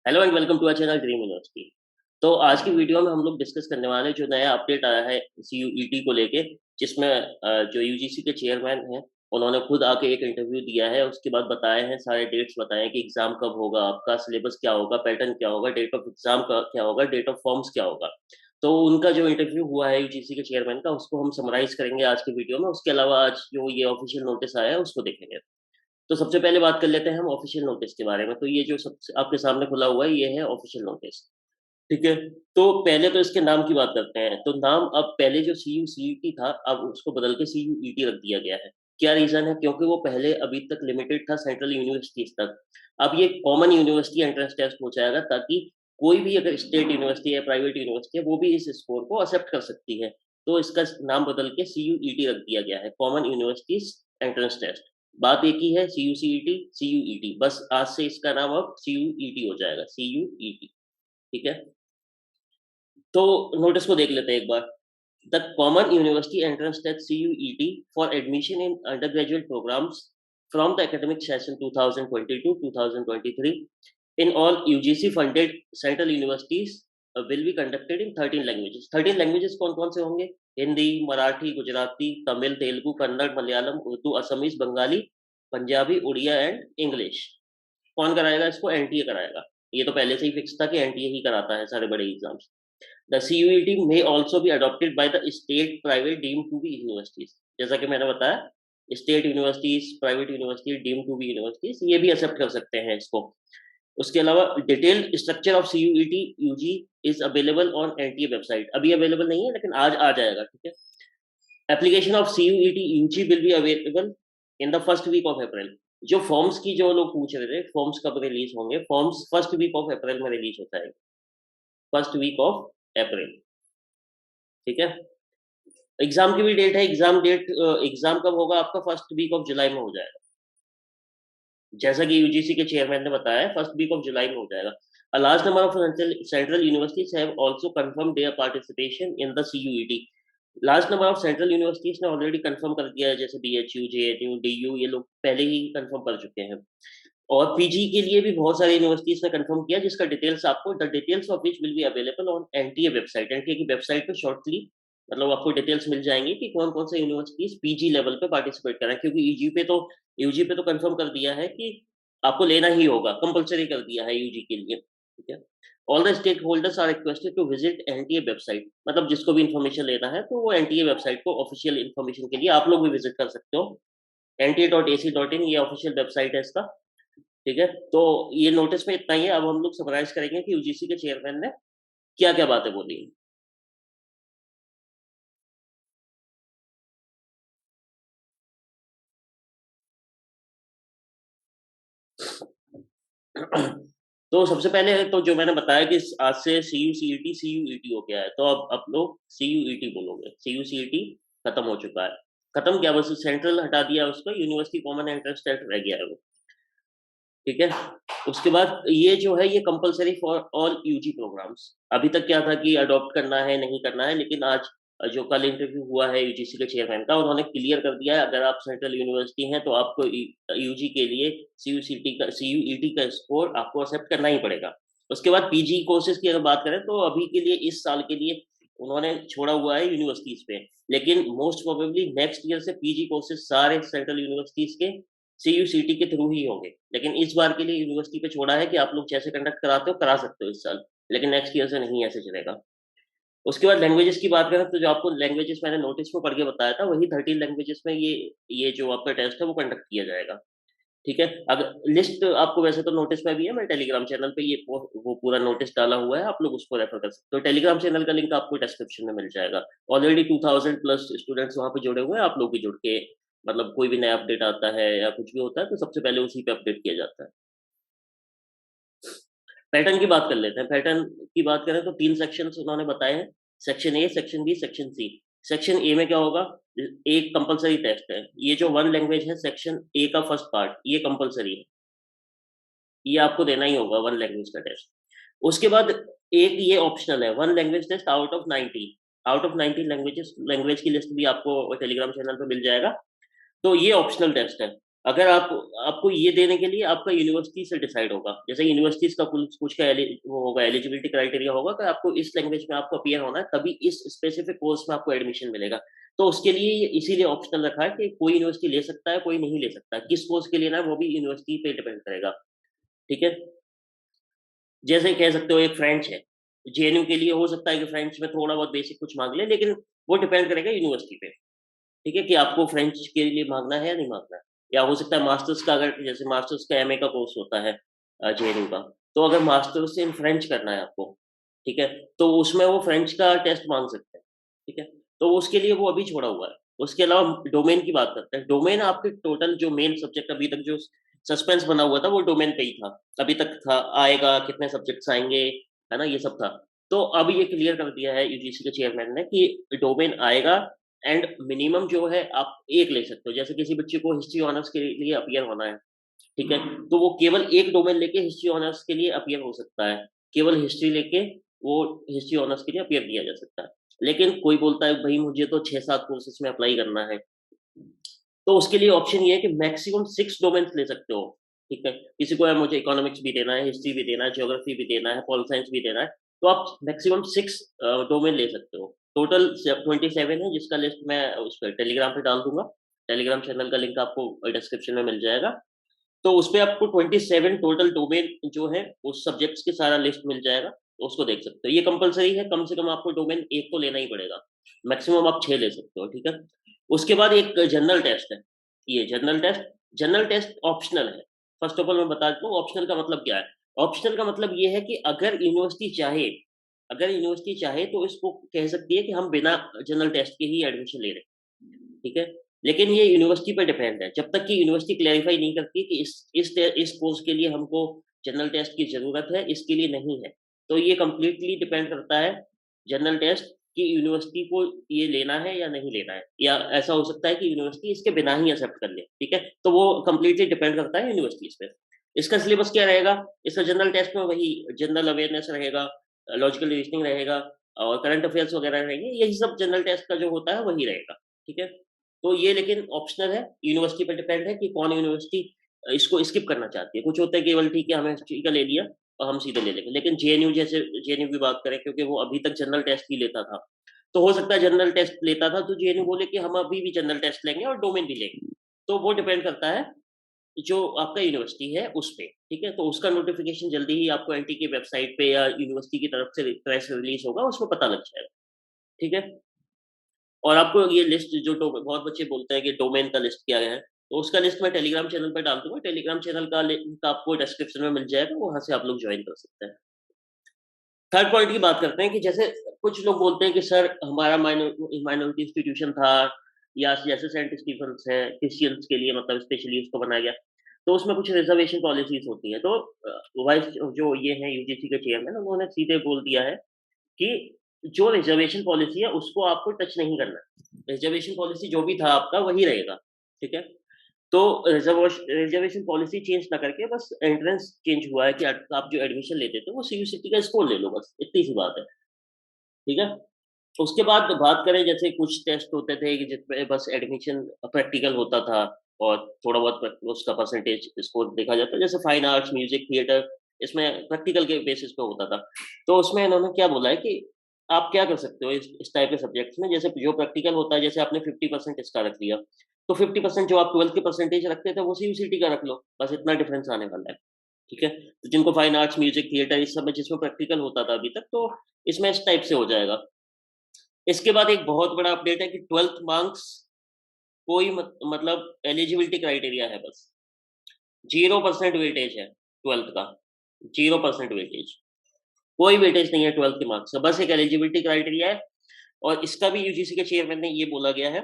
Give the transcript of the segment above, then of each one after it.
Hello and welcome to our channel dream university. तो आज की वीडियो में हम लोग डिस्कस करने वाले हैं जो नया अपडेट आया है सीयूईटी को लेके, जिसमें जो यूजीसी के चेयरमैन हैं उन्होंने खुद आके एक इंटरव्यू दिया है। उसके बाद बताए हैं, सारे डेट्स बताए हैं कि एग्जाम कब होगा, आपका सिलेबस क्या होगा, पैटर्न क्या होगा, डेट ऑफ एग्जाम का क्या होगा, डेट ऑफ फॉर्म्स क्या होगा। तो उनका जो इंटरव्यू हुआ है यूजीसी के चेयरमैन का, उसको हम समराइज करेंगे आज की वीडियो में। उसके अलावा आज जो ये ऑफिशियल नोटिस आया है उसको देखेंगे। तो सबसे पहले बात कर लेते हैं हम ऑफिशियल नोटिस के बारे में। तो ये जो सबसे आपके सामने खुला हुआ है ये है ऑफिशियल नोटिस। ठीक है। तो पहले तो इसके नाम की बात करते हैं। तो नाम अब पहले जो सी यू सी टी था, अब उसको बदल के सी यू ई टी रख दिया गया है। क्या रीजन है? क्योंकि वो पहले अभी तक लिमिटेड था सेंट्रल यूनिवर्सिटीज तक। अब ये कॉमन यूनिवर्सिटी एंट्रेंस टेस्ट हो जाएगा, ताकि कोई भी अगर स्टेट यूनिवर्सिटी है, प्राइवेट यूनिवर्सिटी है, वो भी इस स्कोर को एक्सेप्ट कर सकती है। तो इसका नाम बदल के सी यू ई टी रख दिया गया है, कॉमन यूनिवर्सिटीज एंट्रेंस टेस्ट। बात एक ही है, C U C E T C U E T, बस आज से इसका नाम अब सी यू ई टी हो जाएगा, सी यू ई टी। ठीक है। तो नोटिस को देख लेते हैं एक बार। The common university entrance test CUET for admission in undergraduate programmes from the academic session 2022-2023 in all UGC funded central universities will be conducted in 13 languages। 13 languages कौन कौन से होंगे? Hindi, Marathi, Gujarati, Tamil, Telugu, Kannada, Malayalam, Urdu, Assamese, Bengali, Punjabi, Oriya and English. कौन कराएगा इसको? एनटीए कराएगा। ये तो पहले से ही फिक्स था कि एनटीए ही कराता है सारे बड़े exams. The CUET may also be adopted by the state private deemed to be universities। जैसा कि मैंने बताया, state universities, private university, deem to be universities, ये भी एक्सेप्ट कर सकते हैं इसको। उसके अलावा detailed structure of CUET UG is available on NTA website. अभी अवेलेबल नहीं है, लेकिन आज आ जाएगा। ठीक है। Application of CUET UG will be available in the first week of April. जो फॉर्म्स की जो लोग पूछ रहे थे, फॉर्म्स कब रिलीज होंगे, forms first week of April में रिलीज होता है, फर्स्ट वीक ऑफ अप्रैल। ठीक है। एग्जाम की भी डेट है। एग्जाम कब होगा आपका? फर्स्ट वीक ऑफ जुलाई में हो जाएगा, जैसा कि यूजीसी के चेयरमैन ने बताया, फर्स्ट वीक ऑफ जुलाई में हो जाएगा। A large number of central universities have also confirmed their participation in the CUET। Large number of central universities ने ऑलरेडी कंफर्म कर दिया है, जैसे BHU, JNU, DU, ये लोग पहले ही कंफर्म कर चुके हैं। और पीजी के लिए भी बहुत सारी यूनिवर्सिटीज ने कंफर्म किया, जिसका डिटेल्स आपको, the details of which will be available on NTA website. NTA की वेबसाइट पे शॉर्टली मतलब आपको डिटेल्स मिल जाएंगी कि कौन कौन से यूनिवर्सिटीज पीजी लेवल पे पार्टिसिपेट कर रहे हैं। क्योंकि यूजी पे तो कंफर्म कर दिया है कि आपको लेना ही होगा, कंपलसरी कर दिया है यूजी के लिए। ठीक है। All the stakeholders are requested to visit NTA website. मतलब जिसको भी इन्फॉर्मेशन लेना है तो वो एनटीए वेबसाइट को ऑफिशियल इन्फॉर्मेशन के लिए आप लोग भी विजिट कर सकते हो। nta.ac.in ये ऑफिशियल वेबसाइट है इसका। ठीक है। तो ये नोटिस में इतना ही है। अब हम लोग समराइज करेंगे कि यूजीसी के चेयरमैन ने क्या क्या बातें बोली। तो सबसे पहले तो जो मैंने बताया कि आज से सी यू ई टी हो गया है, तो अब आप लोग CUET बोलोगे। CUCET खत्म हो चुका है। खत्म क्या, बस सेंट्रल हटा दिया उसको, यूनिवर्सिटी कॉमन एंट्रेंस टेस्ट रह गया है वो। ठीक है। उसके बाद ये जो है ये compulsory for all UG programmes. अभी तक क्या था कि अडॉप्ट करना है नहीं करना है, लेकिन आज जो कल इंटरव्यू हुआ है यूजीसी के चेयरमैन का, उन्होंने क्लियर कर दिया है, अगर आप सेंट्रल यूनिवर्सिटी हैं तो आपको यूजी के लिए CUET का स्कोर आपको एक्सेप्ट करना ही पड़ेगा। उसके बाद पीजी कोर्सेज की अगर बात करें तो अभी के लिए, इस साल के लिए उन्होंने छोड़ा हुआ है यूनिवर्सिटीज पे, लेकिन मोस्ट प्रोबेबली नेक्स्ट ईयर से पीजी कोर्सेज सारे सेंट्रल यूनिवर्सिटीज के CUCT के थ्रू ही होंगे। लेकिन इस बार के लिए यूनिवर्सिटी पे छोड़ा है कि आप लोग जैसे कंडक्ट कराते हो करा सकते हो इस साल, लेकिन नेक्स्ट ईयर से नहीं ऐसे चलेगा। उसके बाद लैंग्वेजेस की बात करें तो जो आपको लैंग्वेजेस मैंने नोटिस में पढ़ के बताया था, वही 13 लैंग्वेजेस में ये जो आपका टेस्ट है वो कंडक्ट किया जाएगा। ठीक है। अगर लिस्ट आपको वैसे तो नोटिस में भी है, मैं टेलीग्राम चैनल पे ये वो पूरा नोटिस डाला हुआ है, आप लोग उसको रेफर कर सकते हो। टेलीग्राम चैनल का लिंक आपको डिस्क्रिप्शन में मिल जाएगा। ऑलरेडी 2000 प्लस स्टूडेंट्स वहाँ पे जुड़े हुए हैं, आप लोग भी जुड़ के, मतलब कोई भी नया अपडेट आता है या कुछ भी होता है तो सबसे पहले उसी पे अपडेट किया जाता है। पैटर्न की बात कर लेते हैं। पैटर्न की बात करें तो 3 सेक्शन उन्होंने बताए हैं, section A, section B, section C. Section A में क्या होगा? एक कंपलसरी टेस्ट है, ये जो वन लैंग्वेज है, सेक्शन ए का फर्स्ट पार्ट ये कंपलसरी है, ये आपको देना ही होगा, वन लैंग्वेज का टेस्ट। उसके बाद एक ये ऑप्शनल है, one language test out of 90। Out of 90 languages, language की लिस्ट भी आपको टेलीग्राम चैनल पर मिल जाएगा। तो ये ऑप्शनल टेस्ट है। अगर आप आपको ये देने के लिए आपका यूनिवर्सिटी से डिसाइड होगा, जैसे यूनिवर्सिटीज का कुछ कुछ का वो होगा, एलिजिबिलिटी क्राइटेरिया होगा कि आपको इस लैंग्वेज में आपको अपीयर होना है, तभी इस स्पेसिफिक कोर्स में आपको एडमिशन मिलेगा। तो उसके लिए ये इसीलिए ऑप्शनल रखा है कि कोई यूनिवर्सिटी ले सकता है, कोई नहीं ले सकता। किस कोर्स के लिए ना, वो भी यूनिवर्सिटी पे डिपेंड करेगा। ठीक है। जैसे कह सकते हो एक फ्रेंच है, जेएनयू के लिए हो सकता है कि फ्रेंच में थोड़ा बहुत बेसिक कुछ मांग ले, लेकिन वो डिपेंड करेगा यूनिवर्सिटी पे। ठीक है, कि आपको फ्रेंच के लिए मांगना है या नहीं मांगना है। या हो सकता है मास्टर्स का, अगर जैसे मास्टर्स का एमए का कोर्स होता है जेएनयू का, तो अगर मास्टर्स इन फ्रेंच करना है आपको, ठीक है, तो उसमें वो फ्रेंच का टेस्ट मांग सकते हैं। ठीक है, तो उसके लिए वो अभी छोड़ा हुआ है। उसके अलावा डोमेन की बात करते हैं। डोमेन आपके टोटल जो मेन सब्जेक्ट अभी तक जो सस्पेंस बना हुआ था, वो डोमेन पे ही था। अभी तक था आएगा, कितने सब्जेक्ट्स आएंगे, है ना, ये सब था। तो अब ये क्लियर कर दिया है यूजीसी के चेयरमैन ने कि डोमेन आएगा, एंड मिनिमम जो है आप एक ले सकते हो। जैसे किसी बच्चे को हिस्ट्री ऑनर्स के लिए अपियर होना है, ठीक है, तो वो केवल एक डोमेन लेके हिस्ट्री ऑनर्स के लिए अपियर हो सकता है। केवल हिस्ट्री लेके वो हिस्ट्री ऑनर्स के लिए अपियर किया जा सकता है। लेकिन कोई बोलता है भाई मुझे तो 6-7 कोर्सेज में अप्लाई करना है, तो उसके लिए ऑप्शन ये है कि मैक्सिमम 6 डोमेन्स ले सकते हो। ठीक है, किसी को है मुझे इकोनॉमिक्स भी देना है, हिस्ट्री भी देना है, ज्योग्राफी भी देना है, पॉल साइंस भी देना है, तो आप मैक्सिमम 6 डोमेन ले सकते हो। टोटल 27 है, जिसका लिस्ट मैं उस पर टेलीग्राम पे डाल दूंगा। टेलीग्राम चैनल का लिंक आपको डिस्क्रिप्शन में मिल जाएगा। तो उसपे आपको 27 टोटल डोमेन जो है उस सब्जेक्ट्स के सारा लिस्ट मिल जाएगा, तो उसको देख सकते हो। ये कंपलसरी है, कम से कम आपको डोमेन एक तो लेना ही पड़ेगा। मैक्सिमम आप 6 ले सकते हो। ठीक है, उसके बाद एक जनरल टेस्ट है। ये जनरल टेस्ट ऑप्शनल है। फर्स्ट ऑफ ऑल मैं बता देता हूँ ऑप्शनल का मतलब क्या है। ऑप्शनल का मतलब ये है कि अगर यूनिवर्सिटी चाहे तो इसको कह सकती है कि हम बिना जनरल टेस्ट के ही एडमिशन ले रहे हैं। ठीक है, लेकिन ये यूनिवर्सिटी पर डिपेंड है। जब तक कि यूनिवर्सिटी क्लैरिफाई नहीं करती कि इस कोर्स के लिए हमको जनरल टेस्ट की जरूरत है, इसके लिए नहीं है, तो ये कंप्लीटली डिपेंड करता है जनरल टेस्ट कि यूनिवर्सिटी को ये लेना है या नहीं लेना है। या ऐसा हो सकता है कि यूनिवर्सिटी इसके बिना ही एक्सेप्ट कर ले। ठीक है, तो वो कंप्लीटली डिपेंड करता है यूनिवर्सिटीज पे। इसका सिलेबस क्या रहेगा? इसका जनरल टेस्ट में वही जनरल अवेयरनेस रहेगा, लॉजिकल रीजनिंग रहेगा, और करंट अफेयर्स वगैरह रहेंगे। यही सब जनरल टेस्ट का जो होता है वही रहेगा। ठीक है, तो ये लेकिन ऑप्शनल है, यूनिवर्सिटी पर डिपेंड है कि कौन यूनिवर्सिटी इसको स्किप करना चाहती है। कुछ होता है केवल ठीक है हमें हिस्ट्री का ले लिया और हम सीधे ले लेंगे। लेकिन जेएनयू, जैसे जेएनयू की बात करें, क्योंकि वो अभी तक जनरल टेस्ट ही लेता था, तो हो सकता है जनरल टेस्ट लेता था तो जेएनयू बोले कि हम अभी भी जनरल टेस्ट लेंगे और डोमेन भी लेंगे। तो वो डिपेंड करता है जो आपका यूनिवर्सिटी है उस पे। ठीक है, तो उसका नोटिफिकेशन जल्दी ही आपको एनटी की वेबसाइट पे या यूनिवर्सिटी की तरफ से प्रेस रिलीज होगा, उसमें पता लग जाएगा। ठीक है, और आपको ये लिस्ट जो बहुत बच्चे बोलते हैं कि डोमेन का लिस्ट क्या है, तो उसका लिस्ट मैं टेलीग्राम चैनल पर डाल दूंगा। टेलीग्राम चैनल का लिंक आपको डिस्क्रिप्शन में मिल जाएगा, वहां से आप लोग ज्वाइन कर सकते हैं। थर्ड पॉइंट की बात करते हैं कि जैसे कुछ लोग बोलते हैं कि सर हमारा माइनॉरिटी इंस्टीट्यूशन था, या जैसे सेंट स्टीफेंस है क्रिश्चियंस के लिए, मतलब स्पेशली उसको बनाया गया, तो उसमें कुछ रिजर्वेशन पॉलिसीज होती है। तो वाइस जो ये है यूजीसी के चेयरमैन, उन्होंने सीधे बोल दिया है कि जो रिजर्वेशन पॉलिसी है उसको आपको टच नहीं करना है। रिजर्वेशन पॉलिसी जो भी था आपका वही रहेगा। ठीक है, तो रिजर्वेशन पॉलिसी चेंज ना करके बस एंट्रेंस चेंज हुआ है कि आप जो एडमिशन लेते थे वो सीयूसीटी का स्कोर ले लो, बस इतनी सी बात है। ठीक है, उसके बाद बात करें, जैसे कुछ टेस्ट होते थे कि जिसमें बस एडमिशन प्रैक्टिकल होता था और थोड़ा बहुत उसका परसेंटेज स्कोर देखा जाता, जैसे फाइन आर्ट्स, म्यूजिक, थिएटर, इसमें प्रैक्टिकल के बेसिस पे होता था। तो उसमें इन्होंने क्या बोला है कि आप क्या कर सकते हो इस टाइप के सब्जेक्ट्स में, जैसे जो प्रैक्टिकल होता है, जैसे आपने 50% इसका रख लिया, तो 50% जो आप 12th के परसेंटेज रखते थे वो सीयूसीटी का रख लो, बस इतना डिफरेंस आने वाला है। ठीक है, तो जिनको फाइन आर्ट्स, म्यूजिक, थिएटर इस सब में जिसमें प्रैक्टिकल होता था अभी तक, तो इसमें इस टाइप से हो जाएगा। इसके बाद एक बहुत बड़ा अपडेट है कि 12th मार्क्स कोई मतलब एलिजिबिलिटी क्राइटेरिया है बस। 0% वेटेज है 12th का, 0% वेटेज, कोई वेटेज नहीं है 12th के मार्क्स का, बस एक एलिजिबिलिटी क्राइटेरिया है। और इसका भी यूजीसी के चेयरमैन ने ये बोला गया है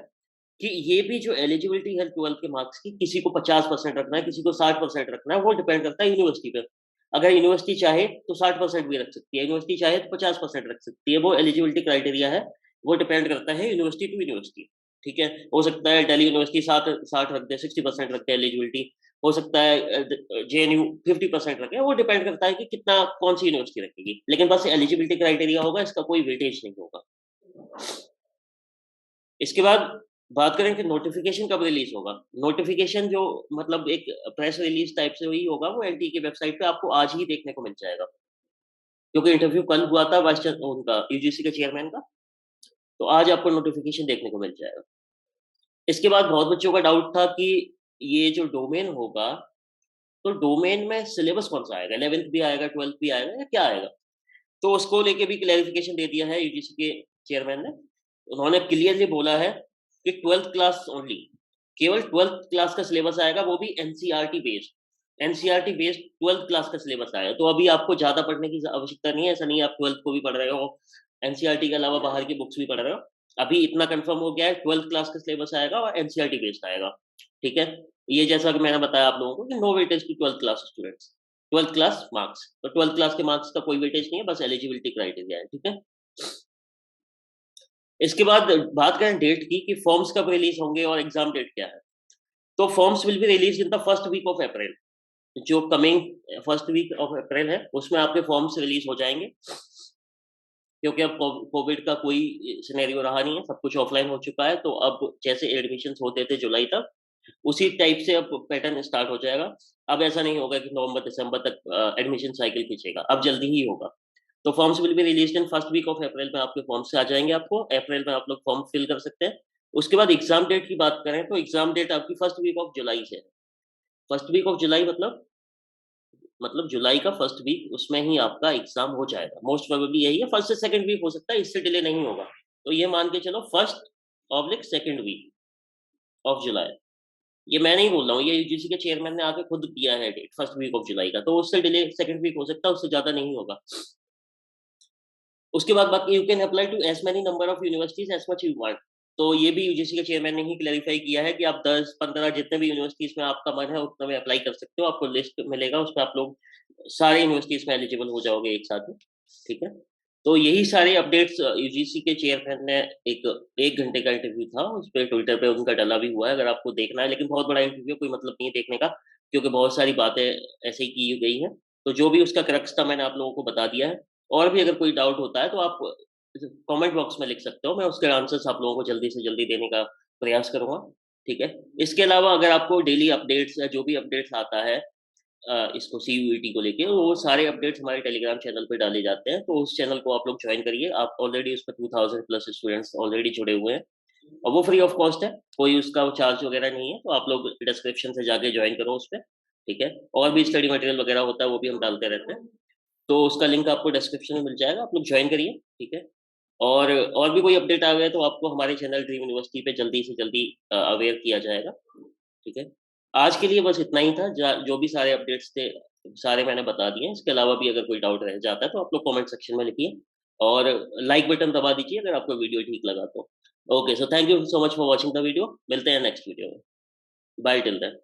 कि ये भी जो एलिजिबिलिटी है 12th के मार्क्स की, किसी को 50% रखना है, किसी को 60% रखना है, वो डिपेंड करता है यूनिवर्सिटी पे। अगर यूनिवर्सिटी चाहे तो 60% भी रख सकती है, यूनिवर्सिटी चाहे तो 50% रख सकती है। वो एलिजिबिलिटी क्राइटेरिया है, वो डिपेंड करता है यूनिवर्सिटी टू यूनिवर्सिटी। ठीक है, हो सकता है दिल्ली यूनिवर्सिटी 60 रख दे, 60% रख दे एलिजिबिलिटी, हो सकता है जेएनयू 50% रखे, वो डिपेंड करता है कि कितना कौन सी यूनिवर्सिटी रखेगी, लेकिन बस एलिजिबिलिटी क्राइटेरिया होगा, इसका कोई वेटेज नहीं होगा। इसके बाद बात करें कि नोटिफिकेशन कब रिलीज होगा, नोटिफिकेशन जो मतलब एक प्रेस रिलीज टाइप से वही होगा, वो एनटीए की वेबसाइट पे आपको आज ही देखने को मिल जाएगा, क्योंकि इंटरव्यू कल हुआ था वाइस उनका यूजीसी के चेयरमैन का, तो आज आपको नोटिफिकेशन देखने को मिल जाएगा। इसके बाद बहुत बच्चों का डाउट था कि ये जो डोमेन होगा, तो डोमेन में सिलेबस कौन सा आएगा, 11th भी आएगा, 12th भी आएगा, या क्या आएगा। तो उसको लेके भी क्लैरिफिकेशन दे दिया है यूजीसी के चेयरमैन ने। उन्होंने क्लियरली बोला है कि 12th क्लास ओनली, केवल 12th क्लास का सिलेबस आएगा, वो भी NCERT based, NCERT based 12th class का सिलेबस आएगा। तो अभी आपको ज्यादा पढ़ने की आवश्यकता नहीं है, ऐसा नहीं है आप 12th को भी पढ़ रहे हो, एनसीईआरटी के अलावा बाहर की बुक्स भी पढ़ रहे हो। अभी इतना कंफर्म हो गया है, 12th क्लास का सिलेबस आएगा और एनसीईआरटी बेस्ड आएगा। ठीक है, ये जैसा कि मैंने बताया आप लोगों को कि no weightage to 12th class students, 12th class marks, तो 12th क्लास के मार्क्स का कोई वेटेज नहीं है, बस एलिजिबिलिटी क्राइटेरिया है। ठीक है, इसके बाद बात करें डेट की कि फॉर्म्स कब रिलीज होंगे और एग्जाम डेट क्या है। तो forms will be release in the first week of April, जो coming first week of April है उसमें आपके फॉर्म्स रिलीज हो जाएंगे, क्योंकि अब कोविड का कोई सिनेरियो रहा नहीं है, सब कुछ ऑफलाइन हो चुका है। तो अब जैसे एडमिशन होते थे जुलाई तक, उसी टाइप से अब पैटर्न स्टार्ट हो जाएगा। अब ऐसा नहीं होगा कि नवंबर दिसंबर तक एडमिशन साइकिल खींचेगा, अब जल्दी ही होगा। तो forms will be release in first week of April में, आपके फॉर्म्स आ जाएंगे, आपको अप्रैल में आप लोग फॉर्म फिल कर सकते हैं। उसके बाद एग्जाम डेट की बात करें तो एग्जाम डेट आपकी फर्स्ट वीक ऑफ जुलाई से है। फर्स्ट वीक ऑफ जुलाई मतलब जुलाई का फर्स्ट वीक, उसमें ही आपका एग्जाम हो जाएगा। मोस्ट प्रोबेबली यही है, फर्स्ट से सेकंड वीक हो सकता है, इससे डिले नहीं होगा। तो ये मान के चलो first oblique second week of July. ये मैं नहीं बोल रहा हूँ, ये यूजीसी के चेयरमैन ने आके खुद दिया है date, first week of July का, तो उससे डिले सेकंड वीक हो सकता है, उससे ज्यादा नहीं होगा। उसके बाद बाकी you can apply to as many number of universities as much you want. तो ये भी यूजीसी के चेयरमैन ने ही क्लैरिफाई किया है कि आप 10-15 जितने भी यूनिवर्सिटीज में आपका मन है उतने में अप्लाई कर सकते हो, आपको लिस्ट मिलेगा, उस पर आप लोग सारे यूनिवर्सिटीज में एलिजिबल हो जाओगे एक साथ में। ठीक है, तो यही सारे अपडेट्स यूजीसी के चेयरमैन ने एक 1 घंटे का इंटरव्यू था, उस पर ट्विटर पे उनका डला भी हुआ है, अगर आपको देखना है। लेकिन बहुत बड़ा इंटरव्यू, कोई मतलब नहीं है देखने का, क्योंकि बहुत सारी बातें ऐसे ही की गई हैं। तो जो भी उसका क्रक्स था मैंने आप लोगों को बता दिया है। और भी अगर कोई डाउट होता है तो आप कमेंट बॉक्स में लिख सकते हो, मैं उसके आंसर्स आप लोगों को जल्दी से जल्दी देने का प्रयास करूंगा। ठीक है, इसके अलावा अगर आपको डेली अपडेट्स या जो भी अपडेट्स आता है इसको सीयूईटी को लेके, वो सारे अपडेट्स हमारे टेलीग्राम चैनल पे डाले जाते हैं, तो उस चैनल को आप लोग ज्वाइन करिए। आप ऑलरेडी उस पर 2000 प्लस स्टूडेंट्स ऑलरेडी जुड़े हुए हैं, और वो फ्री ऑफ कॉस्ट है, कोई उसका चार्ज वगैरह नहीं है। तो आप लोग डिस्क्रिप्शन से जाके ज्वाइन करो उस पर। ठीक है, और भी स्टडी मटेरियल वगैरह होता है वो भी हम डालते रहते हैं, तो उसका लिंक आपको डिस्क्रिप्शन में मिल जाएगा, आप लोग ज्वाइन करिए। ठीक है, और भी कोई अपडेट आ गया तो आपको हमारे चैनल ड्रीम यूनिवर्सिटी पे जल्दी से जल्दी अवेयर किया जाएगा। ठीक है, आज के लिए बस इतना ही था, जो भी सारे अपडेट्स थे सारे मैंने बता दिए हैं। इसके अलावा भी अगर कोई डाउट रह जाता है तो आप लोग कमेंट सेक्शन में लिखिए, और लाइक बटन दबा दीजिए अगर आपको वीडियो ठीक लगा तो। Okay, so thank you so much for watching the video, मिलते हैं नेक्स्ट वीडियो में, बाय टिल देन।